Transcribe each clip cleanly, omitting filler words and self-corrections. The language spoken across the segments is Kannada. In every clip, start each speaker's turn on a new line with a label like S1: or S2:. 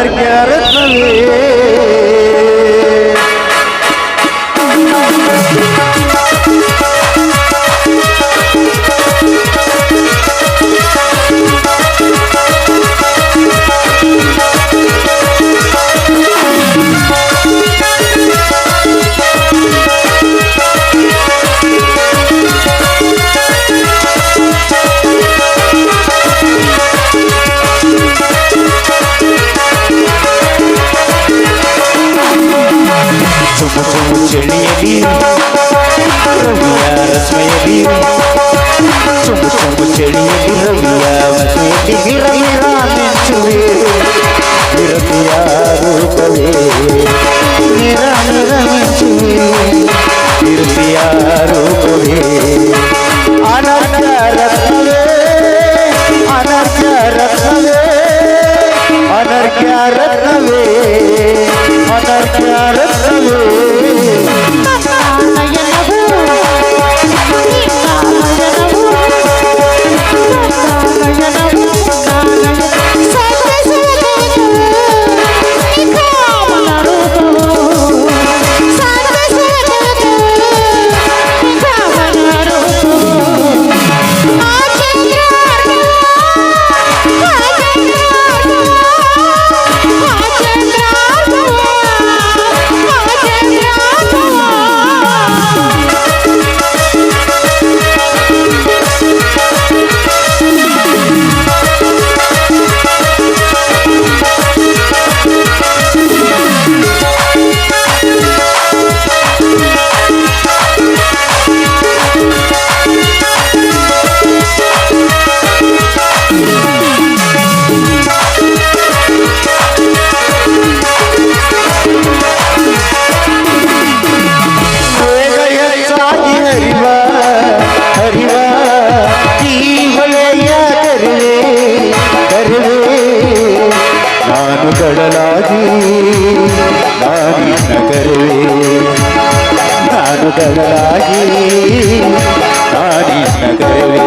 S1: ಅನರ್ಘ್ಯ ರತ್ನವೇ ಚಳಿಯಲಿ ರವಿಯ ರಶ್ಮಿಯಲಿ ಚುಂಬು ಚುಂಬು ಚಳಿಯಲಿ ರವಿಯ ರಶ್ಮಿಯಲಿ ಮಿರ ಮಿರ ಮಿಂಚುವೆ ವಿರತಿಯ ರೂಪವೇ ಮಿರ ಮಿರ ಮಿಂಚುವೆ ವಿರತಿಯ ರೂಪವೇ ಅನರ್ಘ್ಯ ರತ್ನವೇ ಅನರ್ಘ್ಯ ರತ್ನವೇ ಅನರ್ಘ್ಯ ರತ್ನವೇ ಅನರ್ಘ್ಯ ರತ್ನವೇ ಕಡಲಾಗಿ ನಾನಿನ್ನ ಕರುವೆ ನಾನು ಕಡಲಾಗಿ ನಾನಿನ್ನ ಕರುವೆ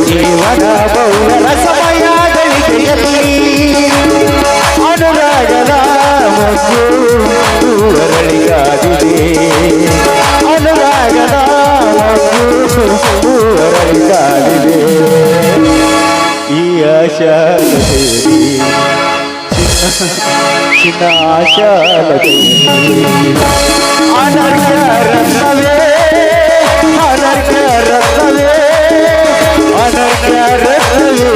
S1: ಜೀವನ ಬಹುಳ ಸಮಯ ಗಳಿಗೆಯಲ್ಲಿ ಅನುರಾಗದ ಮಗ್ಗು ಅರಳಿಗಾದಿದೆ ಅನುರಾಗದ ಮಗ್ಗು ಅರಳಿಗಾದಿದೆ ಈ ಆಶಾಲತೆಯಲ್ಲಿ ಚಿನ್ನ ಆಶಾಲತೆಯಲ್ಲಿ ಅನರ್ಘ್ಯ ರತ್ನವೇ ಅನರ್ಘ್ಯ ರತ್ನವೇ ಅನರ್ಘ್ಯ ರತ್ನವೇ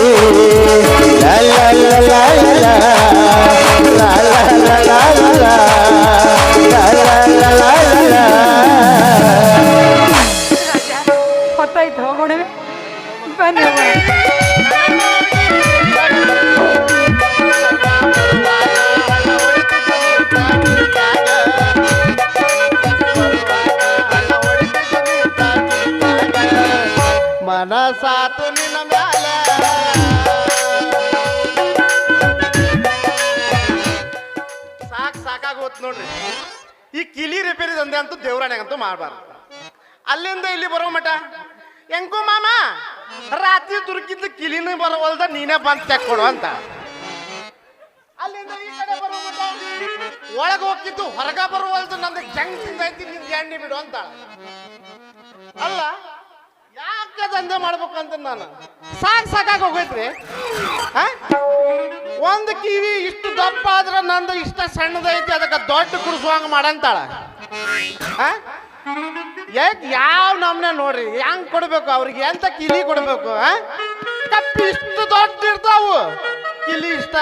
S1: ಲಾ ಲಾ ಲಾ ಲಾ ಲಾ ಲಾ ಲಾ ಲಾ ಲಾ ಲಾ ಲಾ ಲಾ ಲಾ.
S2: ಹೊತ್ತಾಯ್ತು ಹೋಗೋಣ ಬನ್ನಿ
S1: ಮನಸಾತು ನಿನ್ನ ಮ್ಯಾಲ ಸಾಕಾಗೋತ್ ನೋಡ್ರಿ. ಈ ಕಿಲಿ ರಿಪೇರಿ ದಂಧೆ ಅಂತೂ ದೇವ್ರಾಣ್ಯಾಗಂತೂ ಮಾಡಬಾರ್ದು. ಅಲ್ಲಿಂದ ಇಲ್ಲಿ ಬರೋ ಮಠ ಹೆಂಗೂ ಮಾಮ ರಾತ್ರಿ ತುರುಕಿದ್ದ ಕಿಲಿನ ಬರೋವಲ್ದ ನೀನೇ ಬಂದು ತೆಕ್ಕೊಡು ಅಂತ. ಅಲ್ಲಿಂದ ಈ ಕಡೆ ಬರೋ ಮಠ ಒಳಗೆ ಹೋಗಿದ್ದು ಹೊರಗ ಬರುವಲ್ದು ನಂದು ಜಂಗ್ ತಿಂದೈತಿ ನಿಂದ ಎಣ್ಣೆ ಬಿಡು ಅಂತ. ಅಲ್ಲ ಯಾಕೆ ದಂಧೆ ಮಾಡ್ಬೇಕಂತ ನಾನು ಸಾಕಾಗಿ ಹೋಗೈತ್ರಿ. ಒಂದು ಕಿವಿ ಇಷ್ಟು ದಪ್ಪ ಆದ್ರೆ ನಂದು ಇಷ್ಟ ಸಣ್ಣದೈತಿ ಅದಕ್ಕೆ ದೊಡ್ಡ ಕುಡಿಸುವಂಗ ಮಾಡಂತಾಳ. ಯಾವ ನಮ್ನೆ ನೋಡ್ರಿ ಹೆಂಗ್ ಕೊಡ್ಬೇಕು ಅವ್ರಿಗೆ ಎಂತ ಕಿಲಿ ಕೊಡ್ಬೇಕು. ಕಪ್ಪಿ ಇಷ್ಟು ದೊಡ್ಡ ಇರ್ತಾವು, ಕಿಲಿ ಇಷ್ಟ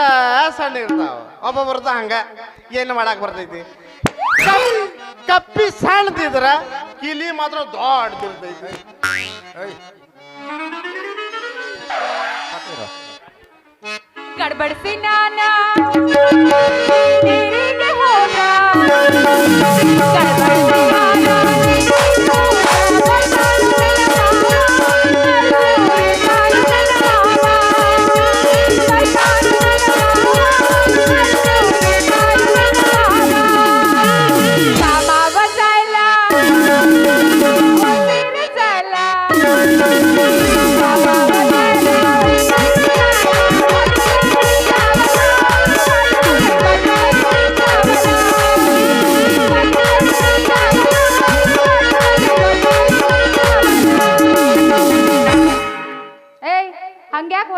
S1: ಸಣ್ಣ ಇರ್ತಾವ. ಒಬ್ಬೊಬ್ಬರ್ದ ಹಂಗ ಏನು ಮಾಡಕ್ ಬರ್ತೈತಿ. ಕಪ್ಪಿ ಸಣ್ಣದಿದ್ರ ಕಿಲಿ ಮಾತ್ರ ದೊಡ್ಡದಿರ್ತೈತಿ.
S2: ಗಡ್ಬಡಿಸಿ ನಾನ ಹೋದ ಗಡ್ಬಡಿಸಿ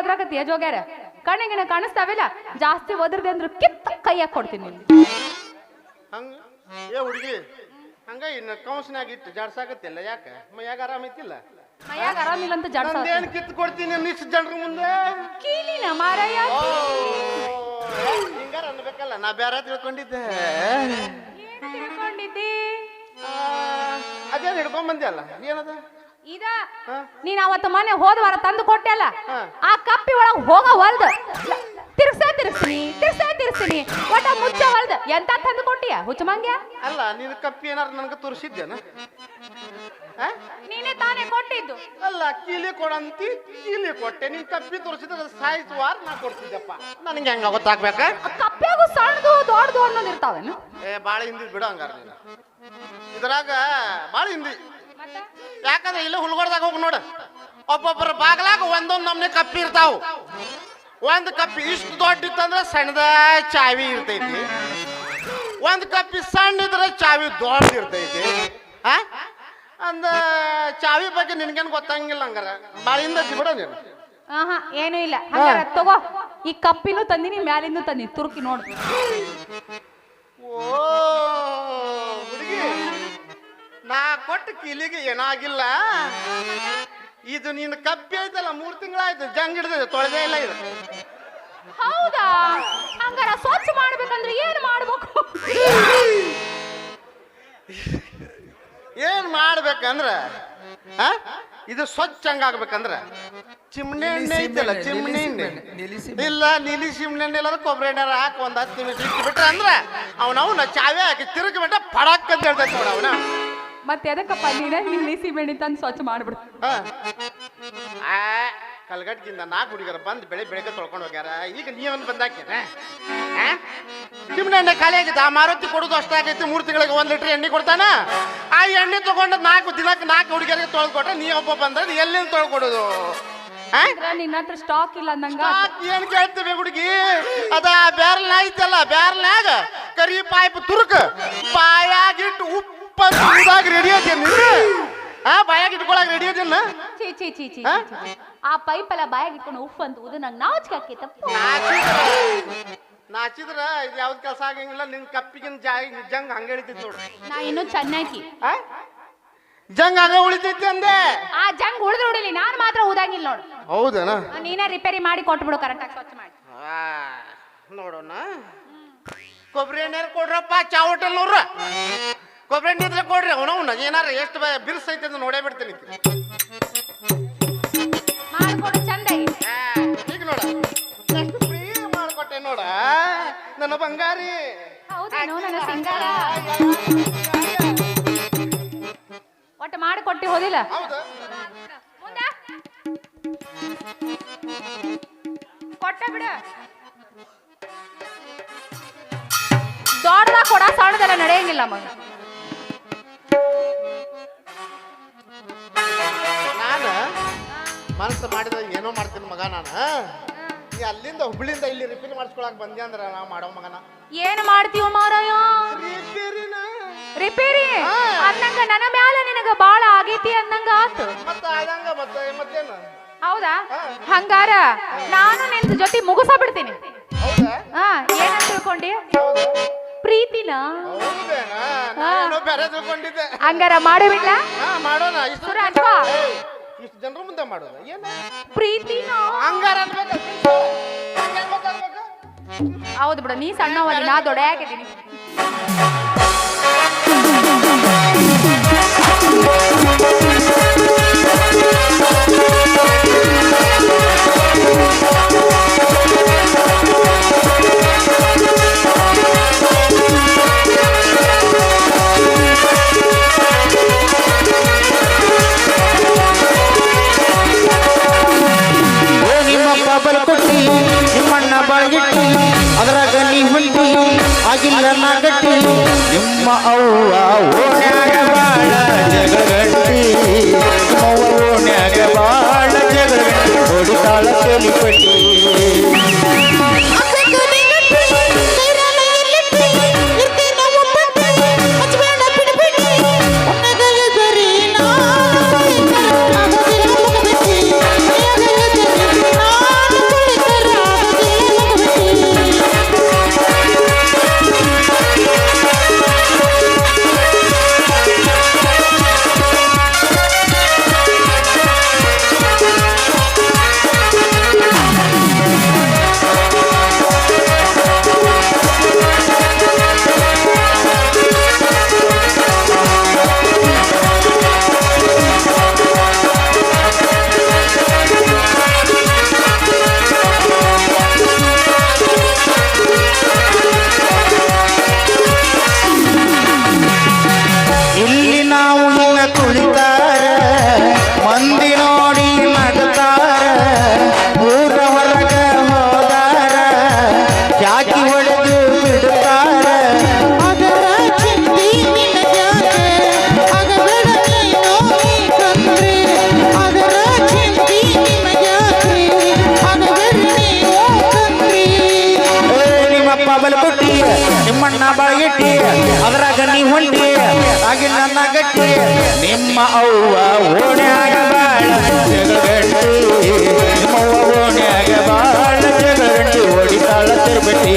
S2: ಒದ್ರಾಕತ್ತೀಯ ಜೋಗ್ಯಾರ ಕಣ್ಣಿಗೆ ಕಾಣಿಸ್ತಾವಿಲ್ಲ ಜಾಸ್ತಿ ಒದ್ರದೆ ಅಂದ್ರೆ ಕಿತ್ತ ಕೈಯಾಗ ಕೊಡ್ತೀನಿ ನಿನ್ಗೆ.
S1: ಹಂಗ ಏ ಹುಡುಗಿ ಹಂಗ ಇನ್ನು ಕೌನ್ಸ್ನಾಗ ಇಟ್ಟು ಜಾಡ್ಸಾಕತ್ತಿಲ್ಲ ಯಾಕೆ ಮೈಯಾಗ ಆರಾಮೈತಿಲ್ಲ
S2: ಮೈಯಾಗ ಆರಾಮಿಲ್ಲ ಅಂತ ಜಾಡ್ಸ
S1: ಏನ್ ಕಿತ್ತು ಕೊಡ್ತೀನಿ ಇಷ್ಟು ಜನರ ಮುಂದೆ
S2: ಕೀಲಿನ ಮಾರಾಯ
S1: ಹಿಂಗಾರ ಅನ್ಬೇಕಲ್ಲ ನಾ ಬೇರೆ ತಿಳ್ಕೊಂಡಿದ್ದೆ
S2: ಏನ್ ತಿಳ್ಕೊಂಡಿದ್ದಿ
S1: ಅದೇನು ಹಿಡ್ಕೊಂಡ್ ಬಂದೆ ಅಲ್ಲ ಏನದ
S2: ಇದ ನೀನ್ ಅವತ್ತು ಮನೆ ಹೋದ ವಾರ ತಂದು ಕೊಟ್ಟೆ ಅಲ್ಲ ಆ ಕಪ್ಪಿ ಒಳಗ್ ಹೋಗ ಹೊಲ್ದ ತಿರ್ಸ್ತೀನಿ ಒಟ್ಟ ಮುಚ್ಚ ಹೊಲ್ದ ಎಂತ ತಂದು ಕೊಟ್ಟಿಯ ಹುಚ್ಚಮಂಗ್ಯ
S1: ಅಲ್ಲ ನೀನು ಕಪ್ಪಿ ಏನಾರು ನನಗೆ ತೋರಿಸಿದ್ದೇನ
S2: ನೀನೇ ತಾನೇ ಕೊಟ್ಟಿದ್ದು
S1: ಅಲ್ಲ ಕೀಲಿ ಕೊಡಂತಿ ಕೀಲಿ ಕೊಟ್ಟೆ ನೀನ್ ಕಪ್ಪಿ ತೋರಿಸಿದ್ರೆ ಸಾಯ್ತು ವಾರ ನಾ ಕೊಡ್ತಿದ್ದಪ್ಪ ನನಗೆ ಹೆಂಗ ಗೊತ್ತಾಗ್ಬೇಕ
S2: ಕಪ್ಪಿಯಾಗು ಸಣ್ಣದು ದೊಡ್ಡದು ಅನ್ನೋದು ಇರ್ತಾವೇನು
S1: ಬಾಳ ಹಿಂದಿ ಬಿಡು ಹಂಗಾರ ನೀನು ಇದ್ರಾಗ ಬಾಳ ಹಿಂದಿ ಯಾಕಂದ್ರೆ ಇಲ್ಲ ಹುಲ್ಗೊಡ್ದಾಗ ಹೋಗಿ ನೋಡ ಒಬ್ಬೊಬ್ಬರ ಬಾಗ್ಲಾಗ ಒಂದೊಂದು ನಮ್ನೆ ಕಪ್ಪಿ ಇರ್ತಾವ ಒಂದ್ ಕಪ್ಪಿ ಇಷ್ಟು ದೊಡ್ಡ ಇತ್ತಂದ್ರೆ ಸಣ್ಣದ ಚಾವಿ ಇರ್ತೈತಿ ಒಂದ್ ಕಪ್ಪಿ ಸಣ್ಣ ಇದ್ರೆ ಚಾವಿ ದೊಡ್ಡ ಇರ್ತೈತಿ ಅಂದ ಚಾವಿ ಬಗ್ಗೆ ನಿನ್ಗೇನು ಗೊತ್ತಂಗಿಲ್ಲ ಹಂಗಾರ ಬಾಳಿಂದ ಬಿಡ ನೀನು
S2: ಏನು ಇಲ್ಲ ಹಂಗಾರ ತಗೋ ಈ ಕಪ್ಪಿನೂ ತಂದಿನಿ ಮ್ಯಾಲಿಂದು ತಂದಿನಿ ತುರುಕಿ ನೋಡು
S1: ಓ ಹುಡುಗಿ ನಾ ಕೊಟ್ಟ ಕೀಲಿಗೆ ಏನಾಗಿಲ್ಲ ಇದು ನಿನ್ನ ಕಪ್ಪಿ ಐತಲ್ಲ 3 ತಿಂಗಳಾಯ್ತು ಜಂಗ್ ಹಿಡ್ದಿದೆ ತೊಳೆದೇ ಇಲ್ಲ ಇದು
S2: ಹೌದಾ ಹಂಗಾರ ಸ್ವಚ್ಛ ಮಾಡ್ಬೇಕಂದ್ರೆ ಏನ್ ಮಾಡ್ಬೇಕು
S1: ಏನ್ ಮಾಡ್ಬೇಕಂದ್ರ ಇದು ಸ್ವಚ್ಛ ಹಂಗಾಗ್ಬೇಕಂದ್ರ ಚಿಮ್ನೆ ಎಣ್ಣೆ ಐತಲ್ಲ ಚಿಮ್ನೆ ಎಣ್ಣೆ ಇಲ್ಲ ನೀಲಿ ಚಿಮ್ನೆ ಎಣ್ಣೆ ಇಲ್ಲ ಕೊಬ್ಬರಿ ಎಣ್ಣೆ ಹಾಕಿ 10 ನಿಮಿಷ ಇಟ್ಟು ಬಿಟ್ರೆ ಅಂದ್ರ ಅವನ ಚಾವೆ ಹಾಕಿ ತಿರುಗಿ ಬಿಟ್ಟ ಪಡಕ್ ಅಂತ ಹೇಳ್ತೈತೆ ನೋಡ ಅವನ
S2: ಮತ್ತೆ ಎದಕ್ಕಪ್ಪ ನೀನೇ ನಿಲ್ಲಿ ಸಿಮೆಂಟ್ ತಂದು ಸ್ವಚ್ಛ ಮಾಡ್ಬಿಡು
S1: ಕಲ್ಗಟ್ಗಿಂದ 4 ಹುಡುಗರ ಬಂದು ಬೆಳಗ್ಗೆ ತೊಳ್ಕೊಂಡು ಹೋಗ್ಯಾರ ಈಗ ನೀವನ್ ಬಂದಾಕ್ಯಾರ ಚಿಮ್ನೆ ಎಣ್ಣೆ ಖಾಲಿ ಆಗಿತ್ತು ಆ ಮಾರುತಿ ಕೊಡೋದು ಅಷ್ಟಾಗೈತಿ 3 ತಿಂಗಳಿಗೆ 1 ಲೀಟರ್ ಎಣ್ಣೆ ಕೊಡ್ತಾನ ಆ ಎಣ್ಣೆ ತಗೊಂಡು 4 ದಿನಕ್ಕೆ 4 ಹುಡುಗರಿಗೆ ತೊಳೆದು ಕೊಟ್ರೆ ನೀ ಒಬ್ಬ ಬಂದ್ರೆ ಎಲ್ಲಿಂದ ತೊಳ್ಕೊಡೋದು
S2: ನಿನ್ನ ಹತ್ರ ಸ್ಟಾಕ್ ಇಲ್ಲ ಅಂದಂಗ
S1: ಏನ್ ಕೇಳ್ತೀವಿ ಹುಡುಗಿ ಅದ ಬ್ಯಾರಲ್ ಐತಲ್ಲ ಬ್ಯಾರಲ್ನಾಗ ಕರಿ ಪಾಯ್ಪ್ ತುರುಕ ಬಾಯಾಗಿಟ್ಟು ಉಪ್ಪಾಗ ರೆಡಿ ಐತೇನಿ ಬಾಯಾಗಿ ಇಟ್ಕೊಳಕ್ ರೆಡಿ ಐತೇನ
S2: ಚೀ ಆ ಪೈಪ್ ಎಲ್ಲ ಬಾಯಾಗಿ ಇಟ್ಕೊಂಡು ಉಫ್ ಅಂತ ಊದು ನಂಗೆ ನಾಚಿಕೆ ಆಕೈತಪ್ಪ
S1: ನಾಚಿದ್ರ ಇದು ಯಾವ್ದು ಕೆಲಸ ಆಗಂಗಿಲ್ಲ ನಿನ್ ಕಪ್ಪಿಗಿನ ಜಂಗ್ ಹಂಗ ಹಿಡಿತೈತಿ ನೋಡ್ರಿ
S2: ನಾ ಇನ್ನೂ ಚೆನ್ನಾಗಿ
S1: ಜಂಗ್ ಹಂಗ ಉಳಿತೈತಿ ಅಂದೆ
S2: ಆ ಜಂಗ್ ಉಳಿದು ಉಳಿಲಿ ನಾನು ಮಾತ್ರ ಊದಂಗಿಲ್ಲ ನೋಡು
S1: ಹೌದನ
S2: ನೀನೇ ರಿಪೇರಿ ಮಾಡಿ ಕೊಟ್ಬಿಡು ಕರೆಕ್ಟಾಗಿ ಸ್ವಚ್ಛ ಮಾಡಿ
S1: ನೋಡೋಣ ಕೊಬ್ಬರಿ ಎಣ್ಣೆ ಕೊಡ್ರಪ್ಪ ಚಾ ಹೋಟೆಲ್ನವ್ರ ಕೊಬ್ಬರಿ ಎಣ್ಣೆ ಇದ್ರೆ ಕೊಡ್ರಿ ಅವನವ್ನ ಏನಾರ ಎಷ್ಟು ಬಿರ್ಸೈತೆ ಅಂತ ನೋಡೇ ಬಿಡ್ತೀನಿ
S2: ಮಾಡ್ಕೊಡು ಚಂದಾಗಿ
S1: ಈಗ ನೋಡ ಎಷ್ಟು ಫ್ರೀ ಮಾಡ್ಕೊಟ್ಟೆ ನೋಡ ನನ್ನ ಬಂಗಾರಿ
S2: ಹೌದೇನೋ ನನ್ನ ಸಿಂಗಾರ ಒಟ್ಟು ಮಾಡಿ ಕೊಟ್ಟಿ ಹೋದಿಲ್ಲ
S1: ಹೌದು
S2: ಮುಂದೆ ಕೊಟ್ಟ ಬಿಡ ದೊಡ್ಡದಾಗ ಕೊಡ ಸಣ್ಣದೆಲ್ಲ ನಡೆಯಂಗಿಲ್ಲ ಮಗ
S1: ನಾನು ಮನಸ್ಸು ಮಾಡಿದ ಏನೋ ಮಾಡ್ತೀನಿ ಮಗ ನಾನು ನೀ ಅಲ್ಲಿಂದ ಹುಬ್ಳಿಂದ ಇಲ್ಲಿ ರಿಪೇರಿ ಮಾಡಿಸ್ಕೊಳಕ್ ಬಂದೆ ಅಂದ್ರ ನಾ ಮಾಡೋ ಮಗನ
S2: ಏನ್ ಮಾಡ್ತೀವ ಮಾರಾಯ ರಿಪೇರಿ ಅಂದಂಗ ನನ್ನ ಮ್ಯಾಲ ನಿನಗ ಬಾಳ ಆಗೈತಿ ಅಂದಂಗ ಆತು
S1: ಮತ್ತೆ ಆದಂಗ ಮತ್ತೇನು
S2: ಹೌದಾ ಹಂಗಾರ ನಾನು ನಿನ್ ಜೊತೆ ಮುಗಿಸ ಬಿಡ್ತೀನಿ
S1: ಹೌದಾ
S2: ಏನಂತ ತಿಳ್ಕೊಂಡಿ ಪ್ರೀತಿನ
S1: ಬೇರೆ ತಿಳ್ಕೊಂಡಿದ್ದೆ
S2: ಹಂಗಾರ ಮಾಡಿಬಿಡ್ಲ
S1: ಮಾಡೋಣ
S2: ಇಷ್ಟು
S1: ಜನರ ಮುಂದೆ ಮಾಡೋಣ ಏನ
S2: ಪ್ರೀತಿನ
S1: ಹಂಗಾರ
S2: ಹೌದು ಬಿಡ ನೀ ಸಣ್ಣವದಿ ನಾ ದೊಡ್ಡ ಆಗಿದ್ದೀನಿ
S3: ನಿಮ್ಮಣ್ಣ ಬಾಳ್ಗಿಟ್ಟಿ ಅದ್ರಾಗ ನೀ ಹೊಂಟಿ ಆಗಿಲ್ಲ ನಾಗಟ್ಟಿ ನಿಮ್ಮ ಅವ್ವ ಓಣ್ಯಾಗ ಬಾಳ ಜಗಳಗಟ್ಟಿ ನಿಮ್ಮವ್ವ ಓಣ್ಯಾಗ ಬಾಳ ಜಗಳಗಟ್ಟಿ ಹೊಡಿತಾಳ ಕೇಳಿಪಟ್ಟಿ ಬಳಗಿಟ್ಟಿ ಅದ್ರಾಗ ನೀ ಹೊಂಟಿ ಆಗಿ ನನ್ನ ಗಟ್ಟಿ ನಿಮ್ಮ ಅವ್ವ ಓಣ್ಯಾಗ ಬಾಳ ಜಗಗಟ್ಟಿ ನಿಮ್ಮ ಅವ್ವ ಓಣ್ಯಾಗ ಬಾಳ ಜಗಗಟ್ಟಿ ಹೊಡಿತಾಳ ತಿರ್ಬಿಟ್ಟಿ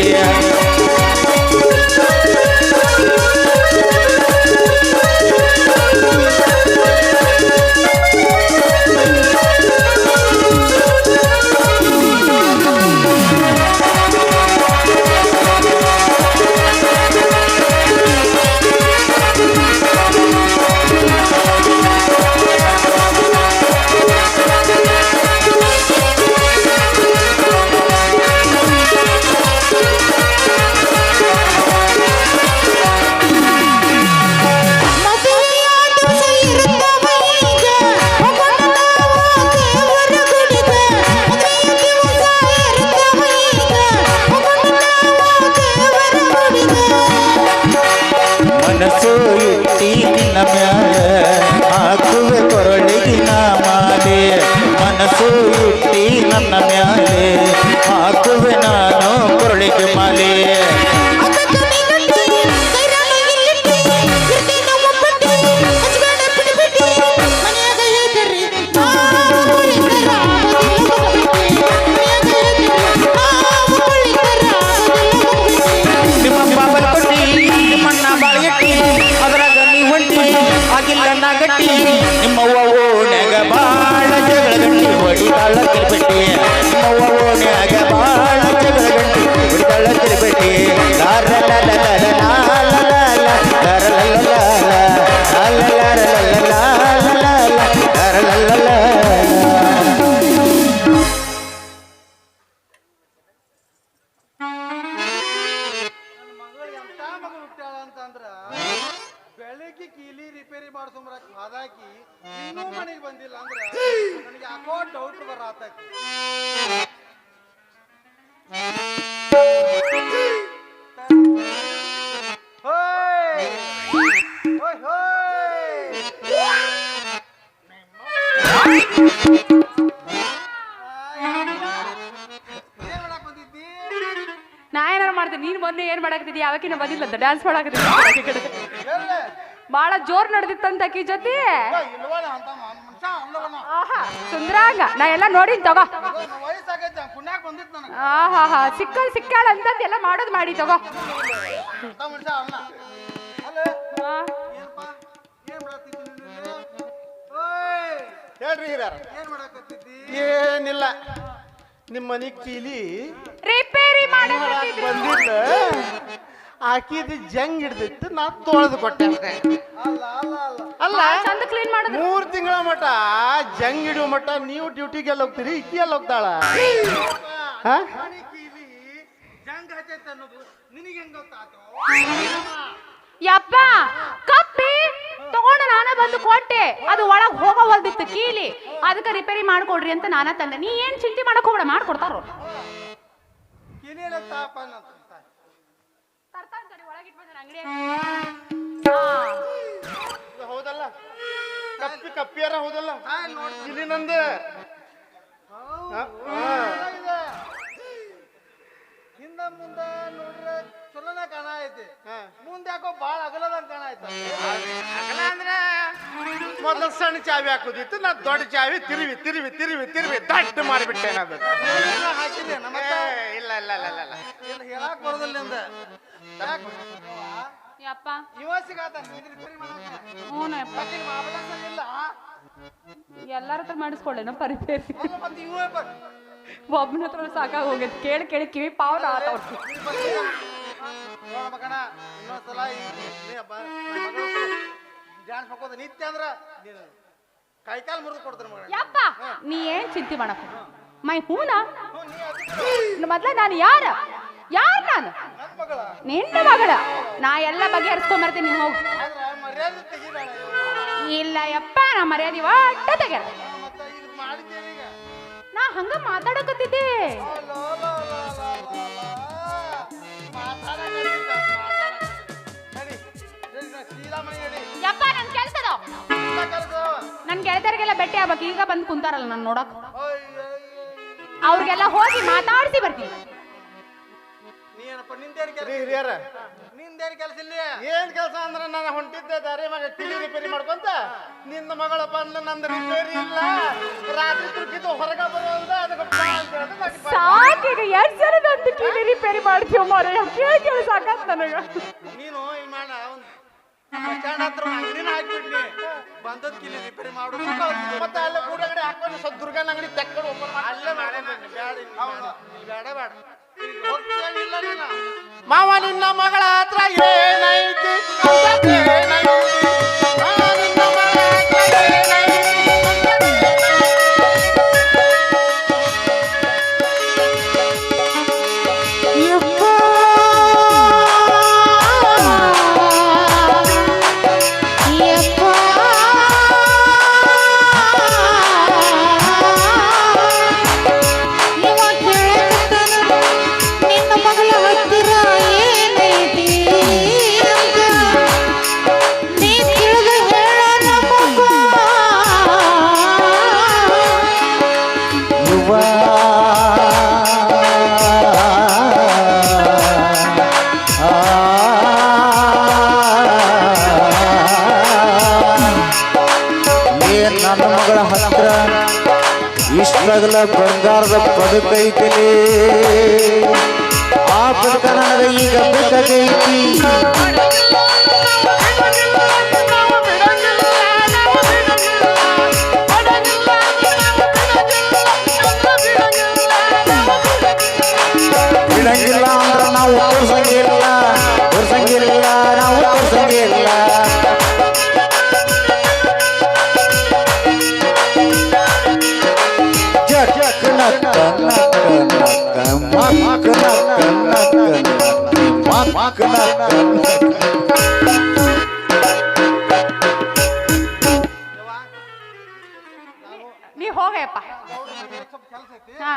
S3: ಮನಸ್ಸು ಇಟ್ಟಿ ನಿನ್ನ ಮ್ಯಾಲ ಹಾಕುವೆ ಕೊರಳಿಗಿನ ಮಾಲೆ ಮನಸ್ಸು ಇಟ್ಟಿ ನನ್ನ ಮ್ಯಾಲೆ ಹಾಕುವೆ ನಾನು ಕೊರಳಿಗೆ ಮಾಲೆ ಗಟ್ಟಿ ನಿಮ್ಮವ್ವ ಓಣ್ಯಾಗ ಬಾಳ ಜಗಳಗಟ್ಟಿ ಹೊಡಿತಾಳ ತಿರ್ಬಿಟ್ಟಿ ನಿಮ್ಮವ್ವ ಓಣ್ಯಾಗ ಬಾಳ ಜಗಳಗಟ್ಟಿ ಹೊಡಿತಾಳ ತಿರ್ಬಿಟ್ಟಿ
S1: ಬೆಳಗ್ಗೆ ಕೀಲಿ ರಿಪೇರಿ ಮಾಡಿಸೋಮ್ರಕ್ ಹಾದಾಕಿ ಇನ್ನೂ ಮನೆಗೆ ಬಂದಿಲ್ಲ ಅಂದ್ರೆ ನನಗೆ ಯಾಕೋ ಡೌಟ್ ಬರತ್ತಾಕಿ
S2: ನಾ ಏನಾರು ಮಾಡ್ತೀನಿ ನೀನ್ ಮೊನ್ನೆ ಏನ್ ಮಾಡಾಕತ್ತಿದ್ದಿ ಯಾವಕಿನ ಬಂದಿಲ್ಲ ಡ್ಯಾನ್ಸ್ ಮಾಡಾಕತ್ತಿದ್ದಿ ಬಾಳ ಜೋರ್ ನಡೆದಿತ್ತಂತ ಆಕಿ ಜೊತೆ ಸುಂದ್ರಾಂಗ ನಾ ಎಲ್ಲ ನೋಡಿನ್ ತಗೋ ಹಾ ಸಿಕ್ಕಾಳ ಅಂತಂದ್ ಎಲ್ಲ ಮಾಡೋದ್ ಮಾಡಿ ತಗೋ
S1: ಹೇಳ್ರಿ ಹಿರಿಯರ ಏನಿಲ್ಲ ನಿಮ್ಮ ಮನಿ ಕೀಲಿ
S2: ರಿಪೇರಿ ಮಾಡಿ
S1: ಬಂದಿದ್ದ ಆಕಿದ ಜಂಗ್ ಹಿಡ್ದಿತ್ತು ನಾ ತೊಳೆದು ಕೊಟ್ಟೆ ಅಲ್ಲ
S2: ಚಂದ ಕ್ಲೀನ್ ಮಾಡೋದು
S1: 3 ತಿಂಗಳ ಮಟ ಜಂಗ್ ಹಿಡಿಯೋ ಮಟ ನೀವು ಡ್ಯೂಟಿಗೆ ಎಲ್ಲ ಹೋಗ್ತೀರಿ ಇಕ್ಕಿ ಎಲ್ಲ ಹೋಗ್ತಾಳ
S2: ಯಪ್ಪ ಕಪ್ಪಿ ತಗೊಂಡು ನಾನೇ ಬಂದು ಕೊಟ್ಟೆ ಅದು ಒಳಗ್ ಹೋಗವಲ್ದಿತ್ತು ಕೀಲಿ ಅದಕ್ಕೆ ರಿಪೇರಿ ಮಾಡ್ಕೊಡ್ರಿ ಅಂತ ನಾನ ತಂದೆ ನೀ ಏನ್ ಚಿಂತೆ ಮಾಡಕ್ ಹೋಗ್ಬೇಡ ಮಾಡ್ಕೊಡ್ತಾರ
S1: ಹೌದಲ್ಲ ಕಪ್ಪಿಯಾರ ಹೌದಲ್ಲ ಇಲ್ಲಿ ನಂದು ಹಿಂದ ಮುಂದ ನೋಡ್ರೆ ಚಲೋನ ಕಾಣ ಐತಿ ಮುಂದೆ ಯಾಕೋ ಬಾಳ ಅಗಲದಂಗ ಕಾಣ ಐತ ಅಗಲ ಅಂದ್ರೆ ಮೊದಲು ಸಣ್ಣ ಚಾವಿ ಹಾಕುದಿತ್ತು ನಾ ದೊಡ್ಡ ಚಾವಿ ತಿರುವಿ ತಿರುವಿ ತಿರುವಿ ತಿರುವಿ ದಡ್ಡ ಮಾಡಿಬಿಟ್ಟೆ ನಾನು ಹಾಕಿದ್ದೆ ಇಲ್ಲ ಇಲ್ಲ ಇಲ್ಲ ಇಲ್ಲ ಇಲ್ಲ ಹೇಳಕ್ ಬರೋದಿಲ್ಲ ಅಂದ
S2: ಯಪ್ಪ
S1: ಇವ ಸಿಗಾತ ಇಲ್ಲ
S2: ಎಲ್ಲಾರ ಹತ್ರ ಮಾಡಿಸ್ಕೊಳ್ಳೇನಪ್ಪ ರಿಪೇರಿ
S1: ಮತ್ತೆ ಇವ
S2: ಒಬ್ಬನ ಹತ್ರ ಸಾಕಾಗ ಹೋಗೈತಿ ಕೇಳಿ ಕೇಳಿ ಕಿವಿ ಪಾವನ ಆತವ್ರ
S1: ಮಗನ ಇನ್ನೊಂದ್ಸಲ ಜಾನ್ ಹಾಕೋದು ನಿತ್ಯ ಅಂದ್ರ ಕೈಕಾಲ್ ಮುರಿದು ಕೊಡ್ತಾರ ಮಗ
S2: ಯಪ್ಪ ನೀ ಏನ್ ಚಿಂತೆ ಮಾಡಪ್ಪ ಮೈ ಹೂನಾ ಮೊದ್ಲ ನಾನು ಯಾರ ನಾನು ನಿನ್ನ ಮಗಳ ನಾ ಎಲ್ಲ ಬಗೆಹರಿಸ್ಕೊಂಡ್ ಬರ್ತೀನಿ ನೀವು ಹೋಗು ಇಲ್ಲ ಯಪ್ಪ ನಾ ಮರ್ಯಾದಿ ಒಟ್ಟ ತೆಗ್ಯಾರ ನಾ ಹಂಗ ಮಾತಾಡಕತ್ತಿದ್ದೆ ಯಪ್ಪ ನನ್ ಕೆಲ್ಸದ ನನ್ ಗೆಳತಿಯರಿಗೆಲ್ಲ ಭೇಟಿ ಆಗ್ಬೇಕು ಈಗ ಬಂದು ಕುಂತಾರಲ್ಲ ನಾನು ನೋಡಕ್ ಅವ್ರಿಗೆಲ್ಲ ಹೋಗಿ ಮಾತಾಡ್ಸಿ ಬರ್ತೀನಿ
S3: ನೀನಪ್ಪ ನಿಂದೇನು ಕೆಲಸ
S1: ಹಿರಿಯರ
S3: ನಿಂದೇನು ಕೆಲಸ ಇಲ್ಲಿ
S1: ಏನ್ ಕೆಲಸ ಅಂದ್ರೆ ನಾನು ಹೊಂಟಿದ್ದೆ ದಾರಿ ಮಗ ಕಿಲಿ ರಿಪೇರಿ ಮಾಡ್ಕೊಂತ ನಿನ್ನ ಮಗಳ ಬಂದು ನಂದು ರಿಪೇರಿ ಇಲ್ಲ ರಾತ್ರಿ ತುರ್ಕಿದ್ದು ಹೊರಗ ಬರೋದ ಅದಕ್ಕೆ ಬಾ ಅಂತ ಹೇಳಿದ್ರೆ ನಾನು ಬಾ.
S2: ಸಾಕೀಗ ಎರಡ್ ಸಲ ಅಂತ ಕಿವಿ ರಿಪೇರಿ ಮಾಡ್ತೀವಿ ಮಾರ ಕೇಳಿ ಸಾಕತ್ ನನಗ
S3: ನೀನು ಈ ಮಾಡ ಒಂದು ಬಸ್ ಸ್ಟ್ಯಾಂಡ್ ಹತ್ರ ಅಂಗಡಿನ ಹಾಕ್ಬಿಡ್ನಿ ಬಂದದ್ ಕಿಲಿ ರಿಪೇರಿ ಮಾಡು
S1: ಮತ್ತೆ ಅಲ್ಲೇ ಕೂಡಗಡೆ ಹಾಕೊಂಡು ಸ್ವಲ್ಪ ದುರ್ಗನ ಅಂಗಡಿ ತೆಕ್ಕಡು ಓಪನ್
S3: ಅಲ್ಲೇ ಮಾಡೇ ಬೇಡ ಬೇಡ ಬೇಡ ಹೋಗ್ತೇನಿಲ್ಲ ನೀನು
S1: ಮಾವ ನಿನ್ನ ಮಗಳ ಹತ್ರ ಏನೈತಿ ಅಂತದೇನೈತಿ? ಮಾವ ನಿನ್ನ ಮಗಳ ಹತ್ರ ಏನೈತಿ
S3: ನನ್ನ ಮಗಳ ಹತ್ರ ಇಷ್ಟಾಗಲ ಬಂಗಾರದ ಪದಕ ಐತಲೇ ಆ ಪದಕ ನನಗೆ ಈಗ ಬೇಕಾಗೈತಿ ಬಿಡಂಗಿಲ್ಲ ಅಂದ್ರೆ ನಾವು ತೋರ್ಸಂಗಿಲ್ಲ ನಾವು ತೋರ್ಸಂಗಿಲ್ಲ
S2: ನೀ ಹೋಗಪ್ಪ ಹಾ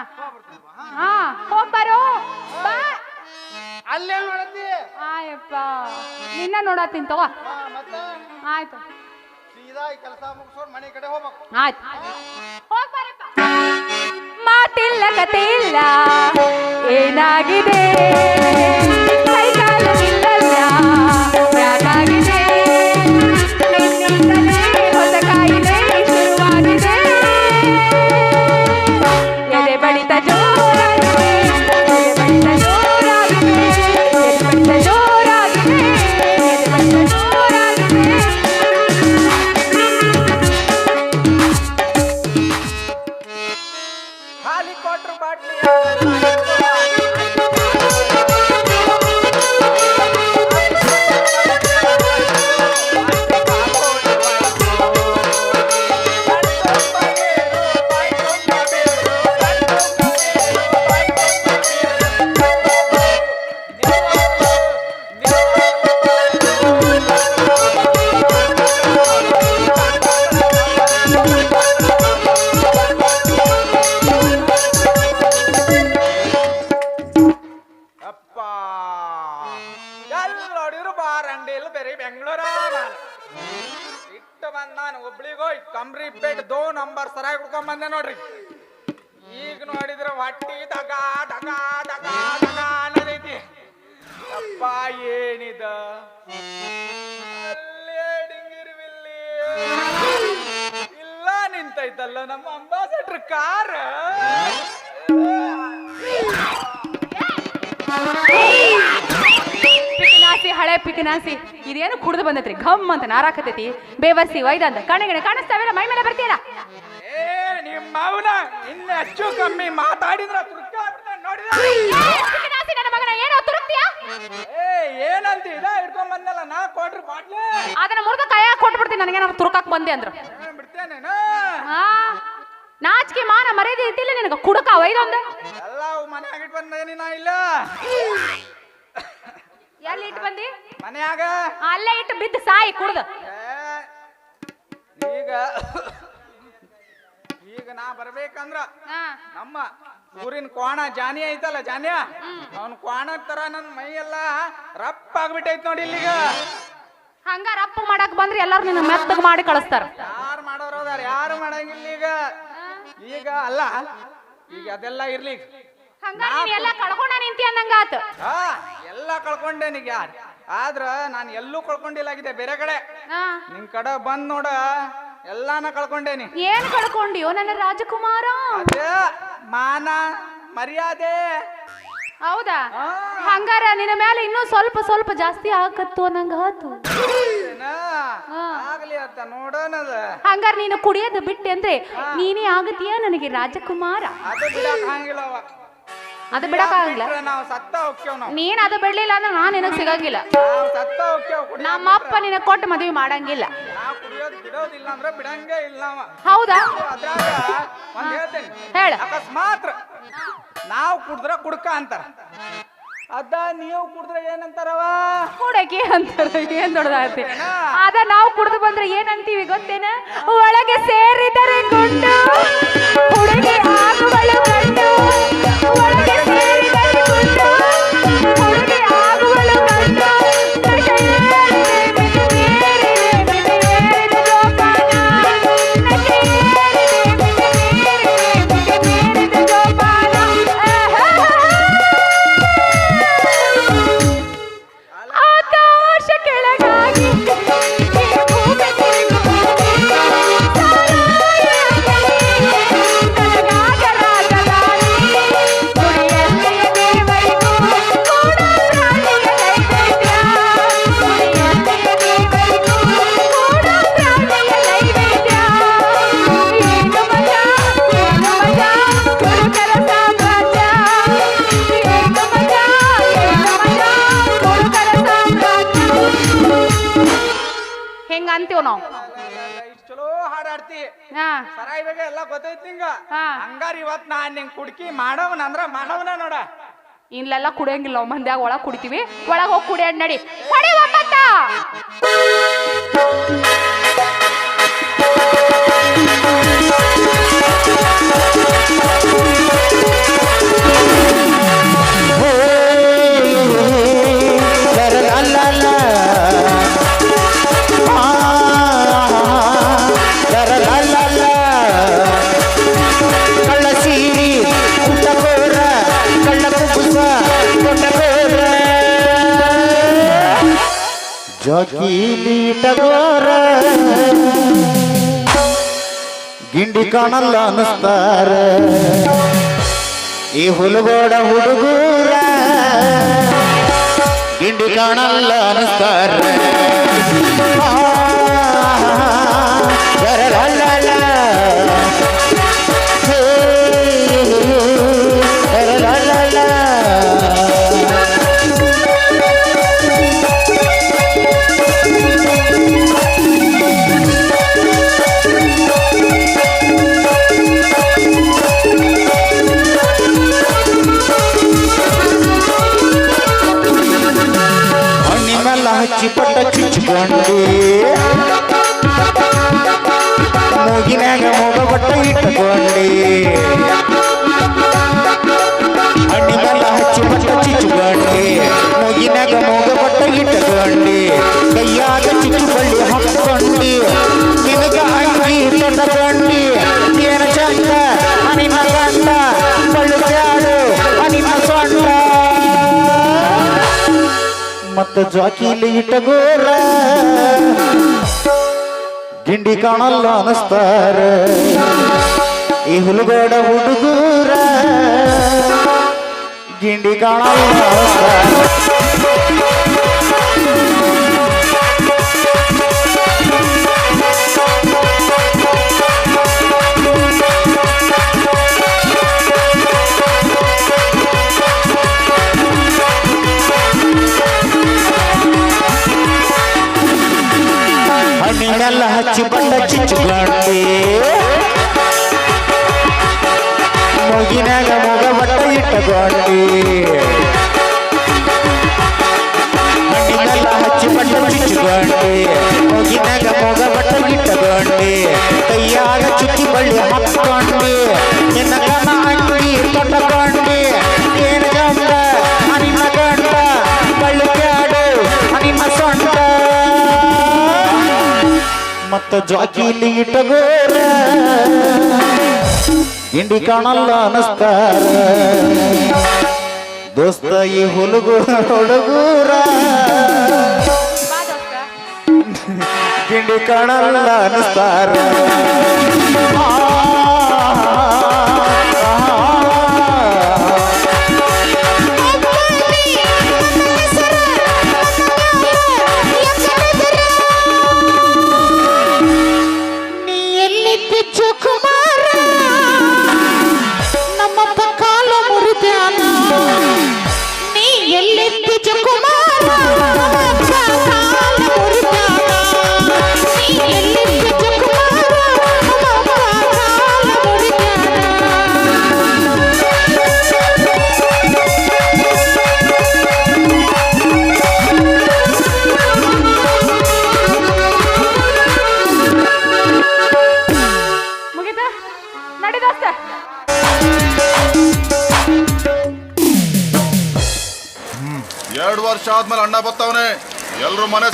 S2: ಹಾ ಹೋಗ್ಬಾರೋ ಬಾ
S1: ಅಲ್ಲೇ ಮಾಡತ್ತಿ
S2: ಆಯಪ್ಪ ನಿನ್ನ ನೋಡತ್ತೀನಿ ತಗೋ
S1: ಮತ್ತೆ
S2: ಆಯ್ತು
S1: ಸೀದಾ ಈ ಕೆಲಸ ಮುಗಿಸೋರ್ ಮನೆ ಕಡೆ ಹೋಗ್ಬೇಕು
S2: ಆಯ್ತು ಹೋಗ್ಬಾರಪ್ಪ ಮಾತಿಲ್ಲ ಕತೆ ಇಲ್ಲ ಏನಾಗಿದೆ ಕೈಕಾಲು ನಿಲ್ಲಲ್ಲ ಯಾಕಾಗಿದೆ ನಿನ್ನಿಂದಲೇ ಹೊಸ ಕಾಯಿಲೆ ಶುರುವಾಗಿದೆ ಎದೆ ಬಡಿತ ಜೋರಾಗಿದೆ ಎದೆ ಬಡಿತ ಜೋರಾಗಿದೆ ಎದೆ ಬಡಿತ ಜೋರಾಗಿದೆ ಎದೆ ಬಡಿತ ಜೋರಾಗಿದೆ
S3: ಖಾಲಿ ಕ್ವಾರ್ಟರ್ ಬಾಟ್ಲಿ ಎಲ್ಲೋಡಿದ್ರು ಬಾರಂಡಿಲ್ ಬೇರೆ ಬೆಂಗಳೂರ ಇಟ್ಟು ಬಂದ ನಾನು ಒಬ್ಳಿಗೋ ಕಂಬ್ರಿಪೇಟ್ 2 ನಂಬರ್ ಸರಾಗಿ ಹುಡ್ಕೊಂಡ್ ಬಂದೆ ನೋಡ್ರಿ ಈಗ ನೋಡಿದ್ರೆ ಹೊಟ್ಟಿ ದಗ ದಗ ದಗ ದಗ ಅನ್ನೋದೈತಿ ಅಪ್ಪ ಏನಿದ ಅಲ್ಲೇ ಡಿಂಗಿರ್ವಿಲ್ಲಿ ಇಲ್ಲ ನಿಂತೈತಲ್ಲ ನಮ್ಮ ಅಂಬಾಸಡರ್ ಕಾರ್
S2: ಪಿಕನಾಸಿ ಹಳೆ ಪಿಕನಾಸಿ ಇದೇನು ಕುಡ್ದು ಬಂದೈತ್ರಿ ಘಮ್ ಅಂತ ನಾರಾಕತೈತಿ ಬೇವರ್ಸಿ ವೈದಂತ ಕಣಗಣ ಕಾಣಿಸ್ತಾವೆಲ್ಲ ಮೈ ಮೇಲೆ ಬರ್ತೀಯಲ್ಲ
S3: ಏ ನಿಮ್ಮ ಅವನ ಇನ್ನ ಹೆಚ್ಚು ಕಮ್ಮಿ ಮಾತಾಡಿದ್ರ
S2: ಪಿಕನಾಸಿ ನನ್ನ ಮಗನ ಏನೋ ತುರುಕ್ತಿಯಾ
S3: ಏ ಏನಂತ ಇದ ಹಿಡ್ಕೊಂಡ್ ಬಂದಲ್ಲ ನಾ ಕೊಟ್ರಿ ಬಾಟ್ಲಿ
S2: ಅದನ್ನ ಮುರಿದ ಕೈಯಾಗ ಕೊಟ್ಬಿಡ್ತೀನಿ ನನಗೇನಾದ್ರು ತುರುಕಾಕ್ ಬಂದೆ ಅಂದ್ರು
S3: ಬಿಡ್ತೇನೇನು
S2: ನಾಚಿಕೆ ಮಾನ ಮರ್ಯಾದೆ ಇದ್ದಿಲ್ಲ ನಿನಗ ಕುಡುಕ ವೈದೊಂದು
S3: ಎಲ್ಲ ಮನ್ಯಾಗ ಇಟ್ಟು ಬಂದೇನಿ ನಾ ಇಲ್ಲ
S2: ಎಲ್ಲಿ ಇಟ್ಟು ಬಂದಿ
S3: ಮನ್ಯಾಗ
S2: ಅಲ್ಲೇ ಇಟ್ಟು ಬಿದ್ದು ಸಾಯಿ ಕುಡ್ದು
S3: ಈಗ ಈಗ ನಾ ಬರ್ಬೇಕಂದ್ರ ನಮ್ಮ ಊರಿನ ಕ್ವಾಣ ಜಾನಿ ಐತಲ್ಲ ಜಾನ್ಯ ಅವ್ನ ಕ್ವಾಣ ತರ ನನ್ ಮೈ ಎಲ್ಲ ರಪ್ಪ ಆಗ್ಬಿಟ್ಟೈತ್ ನೋಡಿ ಇಲ್ಲಿಗ
S2: ಹಂಗ ರಪ್ಪ ಮಾಡಕ್ ಬಂದ್ರೆ ಎಲ್ಲಾರು ನಿನ್ನ ಮೆತ್ತಗ್ ಮಾಡಿ ಕಳಿಸ್ತಾರ
S3: ಯಾರು ಮಾಡೋರು ಅದಾರ ಯಾರು ಮಾಡಂಗಿಲ್ಲ ಈಗ ಈಗ ಅಲ್ಲ ಈಗ ಅದೆಲ್ಲ ಇರ್ಲಿ
S2: ಹಂಗಾರೆ ನೀನ್ ಎಲ್ಲ ಕಳ್ಕೊಂಡ ನಿಂತಿ ಅಂದಂಗಾತ.
S3: ಆ ಎಲ್ಲ ಕಳ್ಕೊಂಡೇನಿಗ ಆದ್ರ ನಾನು ಎಲ್ಲೂ ಕಳ್ಕೊಂಡಿಲ್ಲಾಗಿದೆ ಬೇರೆ ಕಡೆ. ನಿನ್ ಕಡೆ ಬಂದ್ ನೋಡ ಎಲ್ಲಾನ ಕಳ್ಕೊಂಡೇನಿ.
S2: ಏನ್ ಕಳ್ಕೊಂಡಿಯೋ ನನ್ನ ರಾಜಕುಮಾರ?
S3: ಅದೇ ಮಾನ ಮರ್ಯಾದೆ.
S2: ಹೌದಾ? ಹಂಗಾರ ನಿನ್ನ ಮೇಲೆ ಇನ್ನೂ ಸ್ವಲ್ಪ ಸ್ವಲ್ಪ ಜಾಸ್ತಿ ಆಗತ್ತು ಅನ್ನಂಗ ಆತು.
S3: ಆಗ್ಲಿ ಅಂತ ನೋಡೋಣದ.
S2: ಹಂಗಾರ ನೀನು ಕುಡಿಯೋದು ಬಿಟ್ಟೆ ಅಂದ್ರೆ ನೀನೇ ಆಗತೀಯ ನನಗೆ ರಾಜಕುಮಾರ.
S3: ಅದು ಬಿಡಕ್ ಹಂಗಿಲ್ಲವ.
S2: ಅದು ಬಿಡಕ್ಕಾಗಲ್ಲ.
S3: ನಾವು ಸತ್ತ ಹೋಗ್ತೇವ್ ನಾವು.
S2: ನೀನ್ ಅದು ಬಿಡ್ಲಿಲ್ಲ ಅಂದ್ರೆ ನಾನ್ ನಿನಗ್ ಸಿಗಂಗಿಲ್ಲ.
S3: ನಾವು ಸತ್ತ ಹೋಗ್ತೇವ್.
S2: ನಮ್ಮಪ್ಪ ನಿನ್ನ ಕೊಟ್ಟು ಮದುವೆ ಮಾಡಂಗಿಲ್ಲ.
S3: ನಾವು ಕುಡಿಯೋದು ಬಿಡೋದಿಲ್ಲ ಅಂದ್ರೆ ಬಿಡಂಗೇ ಇಲ್ಲ ಅವ.
S2: ಹೌದಾ?
S3: ಅದ್ರಾಗ ಒಂದ್ ಹೇಳ್ತೇನೆ.
S2: ಹೇಳ.
S3: ಅಕಸ್ಮಾತ್ ನಾವು ಕುಡಿದ್ರ ಕುಡ್ಕ ಅಂತಾರ. ಅದ ನೀವು ಕುಡಿದ್ರೆ ಏನಂತಾರವ?
S2: ಕುಡಕಿ ಅಂತಾರ. ಏನ್ ದೊಡ್ಡದಾಗತ್ತೆ. ಅದ ನಾವು ಕುಡ್ದು ಬಂದ್ರೆ ಏನಂತೀವಿ ಗೊತ್ತೇನ? ಒಳಗೆ ಸೇರಿದರೆ ಗುಂಡು ಹುಡುಗಿ ಆಗುವಳು ಗಂಡು. ಒಳಗೆ ಸೇರಿದರೆ ಗುಂಡು ಹುಡುಗಿ ಆಗುವಳು ಗಂಡು. ಅಂತೀವ್ ನಾವು.
S3: ಇಷ್ಟು ಚಲೋ ಹಾಡಾಡ್ತಿ. ಸರಾಯಿ ಬೇಗ ಎಲ್ಲ ಗೊತ್ತೈತಿ ನಿಂಗ. ಹಂಗಾರ ಇವತ್ ನಾನ್ ನಿಂಗ್ ಕುಡ್ಕಿ ಮಾಡವನಂದ್ರ ಮಾಡವನ ನೋಡ.
S2: ಇಲ್ಲೆಲ್ಲ ಕುಡಿಯಂಗಿಲ್ಲ ನಾವು ಮಂದ್ಯಾಗ. ಒಳಗ್ ಕುಡಿತೀವಿ. ಒಳಗ್ ಹೋಗಿ ಕುಡಿಯೋದ್ ನಡಿ. ಹೊಡಿ ಒಪ್ಪತ್ತ.
S4: ಜೋಕೀಲಿ ಟಗೋರ ಗಿಂಡಿ ಕಾಣಲ್ಲ ಅನ್ನಿಸ್ತಾರ ಈ ಹುಲಗೋಡ ಹುಡುಗೂರ. ಗಿಂಡಿ ಕಾಣಲ್ಲ ಅನ್ನಿಸ್ತಾರ. ಹಚ್ಚಿ ಪಟ್ಟ ಚುಚ್ಚಿಕೊಂಡಿ ಮೂಗಿನಾಗ ಮೂಗ ಬಟ್ಟ ಇಟ್ಟುಕೊಂಡಿ. ಹಣ್ಣಿಗೆಲ್ಲ ಹಚ್ಚಿ ಪಟ್ಟ ಚುಚ್ಚಿಕೊಂಡಿ ಮೂಗಿನಾಗ ಮೂಗ ಬಟ್ಟ ಇಟ್ಟುಕೊಂಡಿ. ಕೈಯಾಗ ಚುಚ್ಚುಬಳ್ಳಿ ಹಾಕೊಂಡಿ ನಿನಗ ಅಂಗಿ ತೊಂಡಕೊಂಡಿ. ಏನ ಚಂದ ಅನಿಮ ಗಂಡ ಬಳ್ಳು ಬ್ಯಾಡು ಅನಿಮ ಸೊಂಡ. ಮತ್ತ ಜಾಕಿಲಿ ಇಟ್ಟಗೋರ ಗಿಂಡಿ ಕಾಣಲ್ಲ ಅನ್ನಿಸ್ತಾರ ಈ ಹುಲಗೋಡ ಹುಡುಗೂರ. ಗಿಂಡಿ ಕಾಣಲ್ಲ ಅನ್ನಿಸ್ತಾರ. ಹಣ್ಣಿನೆಲ್ಲ ಹಚ್ಚಿ ಬಣ್ಣ ಚಿಚ್ಚುಕೊಂಡಿ ಮೂಗಿನಾಗ ಮೂಗ ಬಟ್ಟ ಇಟ್ಟುಕೊಂಡಿ. ಹಣ್ಣಿನೆಲ್ಲ ಹಚ್ಚಿ ಬಣ್ಣ ಚಿಚ್ಚುಕೊಂಡಿ ಮೂಗಿನಾಗ ಮೂಗ ಬಟ್ಟ ಇಟ್ಟುಕೊಂಡಿ. ಕೈಯಾಗ ಚುಚ್ಚಿ ಬಳ್ಳಿ ಹಾಕೊಂಡಿ ನಿನ್ನ ಕನ ಅಂಗಿ ತೊಟ್ಟಕೊಂಡಿ. ಏನ ಗಂಡ ಅನಿಮ ಗಂಡ ಬಳ್ಳಿ ಬ್ಯಾಡು ಅನಿಮ ಸೊಂಟ. ಮತ್ತ ಜಾಕಿಲಿ ಇಟ್ಟಗೋರ ಹಿಂಡಿ ಕಾಣಲ್ಲ ಅನಸ್ತಾರ ದೋಸ್ತ ಈ ಹುಡುಗೂರ
S2: ಬಾ ದೋಸ್ತ.
S4: ಹಿಂಡಿ ಕಾಣಲ್ಲ ಅನಸ್ತಾರ
S2: ಮುಗಿತಾ? ನಡಿ ದೋಸ್ತ.
S5: 2 ವರ್ಷ ಆದ್ಮೇಲೆ ಅಣ್ಣ ಬರ್ತಾವನೆ ಎಲ್ರು ಮನೆ